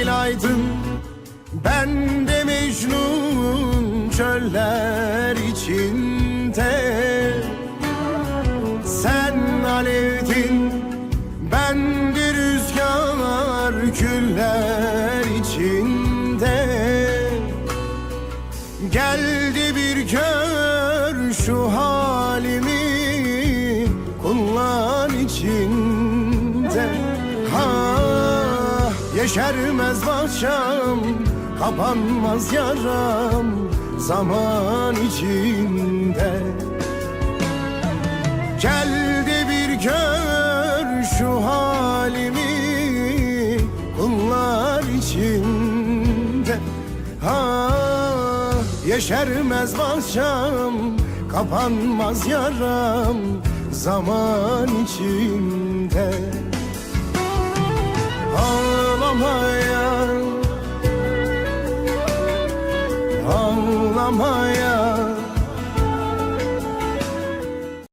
Leylaydın, ben de Mecnun çöller içinde. Sen alevdin, ben de rüzgar küller içinde. Gel de bir gör şu halimi kullar içinde. Yeşermez bahçem, kapanmaz yaram zaman içinde. Gel de bir gör şu halimi kullar içinde. Yeşermez bahçem, kapanmaz yaram zaman içinde. Ağlamaya, ağlamaya